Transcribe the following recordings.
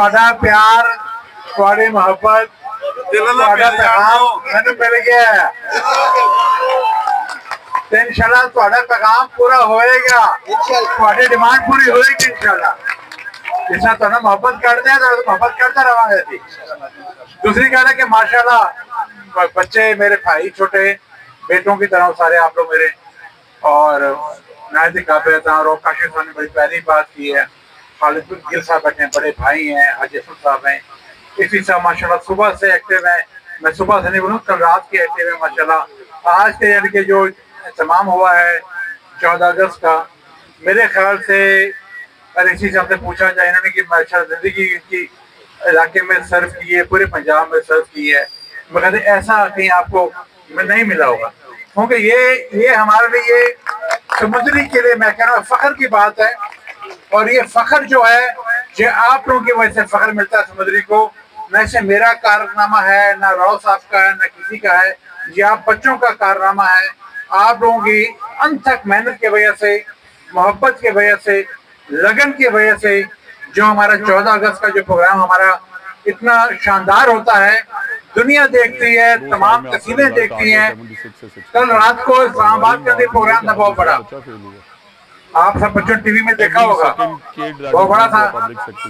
ਤੁਹਾਡਾ ਪਿਆਰ, ਤੁਹਾਡੀ ਮੁਹੱਬਤ, ਤੁਹਾਡਾ ਪੈਗਾਮ ਮੈਨੂੰ ਮਿਲ ਗਿਆ ਹੈ ਤੇ ਇਨਸ਼ਾਅੱਲਾ ਤੁਹਾਡਾ ਪੈਗਾਮ ਪੂਰਾ ਹੋਏਗਾ, ਤੁਹਾਡੀ ਡਿਮਾਂਡ ਪੂਰੀ ਹੋਏਗੀ ਇਨਸ਼ਾਅੱਲਾ। ਜਿਸ ਤਰ੍ਹਾਂ ਤੁਹਾਨੂੰ ਮੁਹੱਬਤ ਕਰਦੇ हैं तो मुहब्बत करते रहांगे जी। दूसरी गल है कि माशाल्लाह बच्चे मेरे भाई, छोटे बेटों की तरह सारे आप लोग मेरे, और नायद काबिल और काशिफ साहब ने बड़ी पहली बात की है। खालिद गिल साहब बैठे हैं, बड़े भाई हैं, हाजी असद साहब हैं, इसी साहब माशाल्लाह सुबह से एक्टिव हैं। मैं सुबह से नहीं बोलूँ, कल रात के एक्टिव है माशाल्लाह। आज के यानी कि जो तमाम हुआ है 14 अगस्त का, मेरे ख्याल से अगर इसी साहब से पूछा जाए इन्होंने कि माशा ज़िंदगी की इलाके में सर्व की है, पूरे पंजाब में सर्व की है, मैं कहते ऐसा कहीं आपको नहीं मिला होगा। क्योंकि ये हमारे लिए समुद्री के लिए मैं कह रहा हूँ फ़ख्र की बात है। और ये फ़ख्र जो है ये आप लोगों की वजह से फ़ख्र मिलता है समुद्री को, न से मेरा कारनामा है, ना राव साहब का है, ना किसी का है, ये आप बच्चों का कारनामा है। आप लोगों की अनथक मेहनत की वजह से, मोहब्बत की वजह से, लगन की वजह से जो हमारा 14 अगस्त का जो प्रोग्राम हमारा इतना शानदार होता है, दुनिया देखती है, तमाम तस्वीरें देखती हैं। कल रात को इस्लामाबाद का भी प्रोग्राम था बहुत बड़ा, आप सब बच्चों टीवी में देखा होगा, बहुत बड़ा था।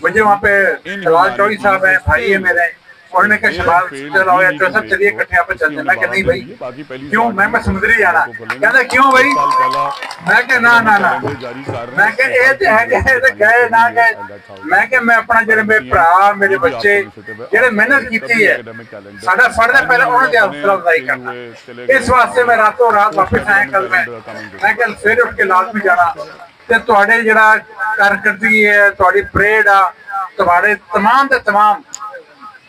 मुझे वहाँ पे सलाल चौधरी साहब हैं, भाई है मेरे, उन्होंने कहा शबाब चलो या जो सब चलिए इकट्ठे यहाँ पे चलते हैं। मैं कहा नहीं भाई, क्यों? मैं समुद्री जाना। कहते क्यों भाई? मैं कहा ना ना ना, मैं कहा ये तो है गए ना गए। मैं कहा मैं अपना जो मेरे भरा, मेरे बच्चे जो मेहनत की है, साडा फर्ज है पहले उन्होंने हौसला अफजाई करना। इस वास्ते मैं रातों रात वापस आया कल। मैं कल सवेरे उठ के लाजमी जाना ते तुहाडे जिहड़ा कारकर्दगी है, तुहाडी परेड आ, तुहाडे तमाम ते तमाम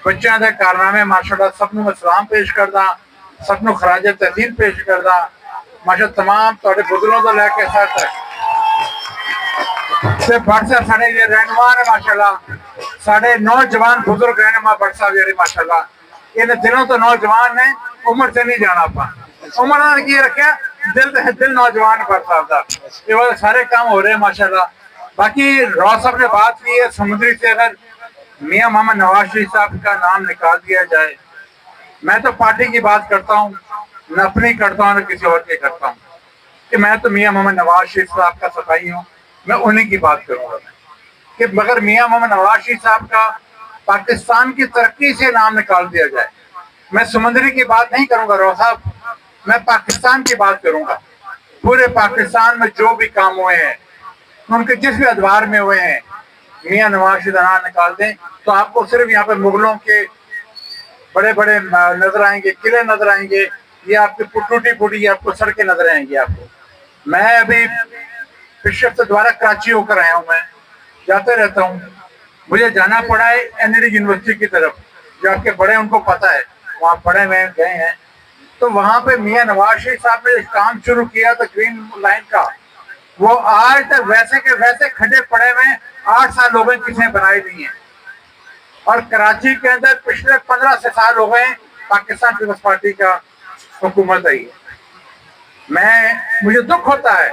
बच्चों के कारनामे माशाल्लाह सबनों मैं सलाम पेश करदा, सबनों खराज तहसीन पेश करदा। माशाल्लाह तमाम तुहाडे बुजुर्गों तो लैके साथ से बड़सा साडे जे रहनुमा ने माशाल्लाह, साडे नौजवान बुजुर्ग रहनुमा बट साहब जेडे माशाल्लाह इन दिनों तो नौजवान ने, उम्र से नहीं जाना आपा, उम्र ने की रखा दिल नौजवान बट साहब दा, ये वाले सारे काम हो रहे हैं माशाल्लाह। बाकी राव साहब ने बात की है समुद्री से, अगर मियाँ मोहम्मद नवाज शरीफ साहब का नाम निकाल दिया जाए, मैं तो पार्टी की बात करता हूँ, न अपनी करता हूँ न किसी और की करता हूँ, कि मैं तो मियाँ मोहम्मद नवाज शरीफ साहब का सफाई हूँ, मैं उन्हीं की बात करूँगा। कि मगर मियाँ मोहम्मद नवाज शरीफ साहब का पाकिस्तान की तरक्की से नाम निकाल दिया जाए, मैं समुद्री की बात नहीं करूँगा राव साहब, मैं पाकिस्तान की बात करूँगा। पूरे पाकिस्तान में जो भी काम हुए हैं, उनके जिस भी अदवार में हुए हैं, मियाँ नवाज शरीफ नाम निकाल दें तो आपको सिर्फ यहाँ पे मुगलों के बड़े बड़े नजर आएंगे, किले नजर आएंगे, ये आपकी टूटी फूटी आपको सड़कें नजर आएंगी आपको। मैं अभी पिछले हफ्ते दोबारा कराची होकर आया हूँ, मैं जाते रहता हूँ, मुझे जाना पड़ा है एनडी यूनिवर्सिटी की तरफ, जो आपके बड़े उनको पता है, वहाँ पढ़े हुए गए हैं। तो वहाँ पे मियाँ नवाज शरीफ साहब ने काम शुरू किया था ग्रीन लाइन का, वो आज तक वैसे के वैसे खड्डे पड़े हुए 8 साल हो गए, किसी ने बनाए नहीं है। और कराची के अंदर पिछले 15 से साल हो गए पाकिस्तान पीपल्स पार्टी का हुकूमत आई है। मुझे दुख होता है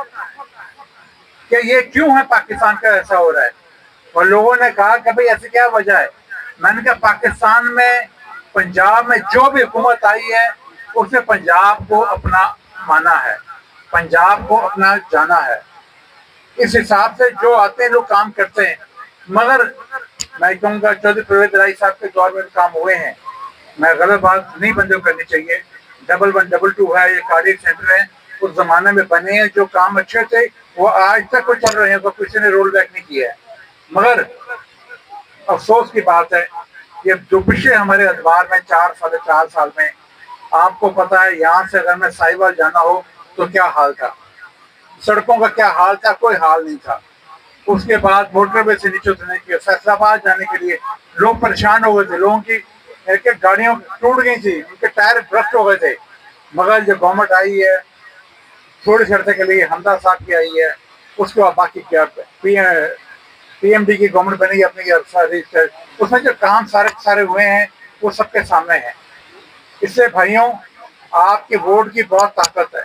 कि ये क्यों है पाकिस्तान का ऐसा हो रहा है। और लोगों ने कहा कि भाई ऐसी क्या वजह है। मैंने कहा पाकिस्तान में, पंजाब में जो भी हुकूमत आई है उसने पंजाब को अपना माना है, पंजाब को अपना जाना है, इस हिसाब से जो आते हैं लोग काम करते हैं। मगर मैं कहूँगा चौधरी परवेज राय साहब के दौर में काम हुए हैं, मैं गलत बात नहीं बंद करनी चाहिए। 1112 है, ये कार्डियक सेंटर है, उस जमाने में बने हैं, जो काम अच्छे थे वो आज तक वो चल रहे हैं, तो किसी ने रोल बैक नहीं किया है। मगर अफसोस की बात है ये जो पिछले हमारे अखबार में 4 साल में, आपको पता है यहाँ से अगर मैं साहिवाल जाना हो तो क्या हाल था, सड़कों का क्या हाल था, कोई हाल नहीं था। उसके बाद मोटरवे से नीचे उतरने के, फैसलाबाद जाने के लिए लोग परेशान हो गए थे, लोगों की एक एक गाड़ियों टूट गई थी, उनके टायर ब्रस्ट हो गए थे। मगर जो गवर्नमेंट आई है थोड़ी शर्तें के लिए, हमदा साहब की आई है, उसके बाद बाकी क्या पीएमडी की गवर्नमेंट बनी अपनी, उसमें जो काम सारे हुए हैं वो सबके सामने है। इससे भाइयों आपके वोट की बहुत ताकत है,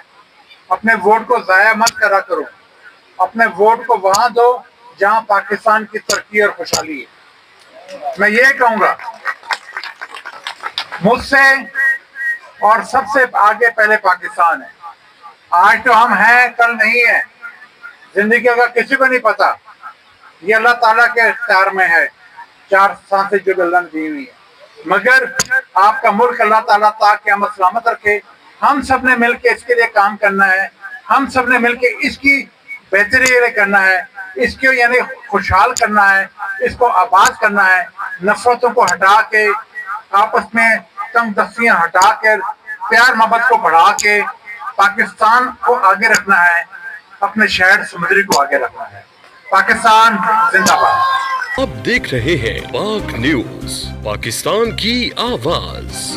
अपने वोट को ज़ाया मत करा करो, अपने वोट को वहाँ दो जहाँ पाकिस्तान की तरक्की और खुशहाली है। میں یہ کہوں گا مجھ سے اور سب سے آگے پہلے پاکستان ہے. آج تو ہم ہیں، کل نہیں ہے. زندگی کا کسی کو نہیں پتا، یہ اللہ تعالیٰ کے اختیار میں ہے. 4 سانسیں جو اللہ نے دی ہوئی ہے، مگر آپ کا ملک اللہ تعالیٰ تاکہ ہم سلامت رکھے. ہم سب نے مل کے اس کے لیے کام کرنا ہے. ہم سب نے مل کے اس کی بہتری کے لیے کرنا ہے. اس کو یعنی خوشحال کرنا ہے، اس کو آباد کرنا ہے. نفرتوں کو ہٹا کے، آپس میں تنگ دستیاں ہٹا کر، پیار محبت کو بڑھا کے پاکستان کو آگے رکھنا ہے. اپنے شہر سمندری کو آگے رکھنا ہے. پاکستان زندہ باد. آپ دیکھ رہے ہیں پاک نیوز، پاکستان کی آواز.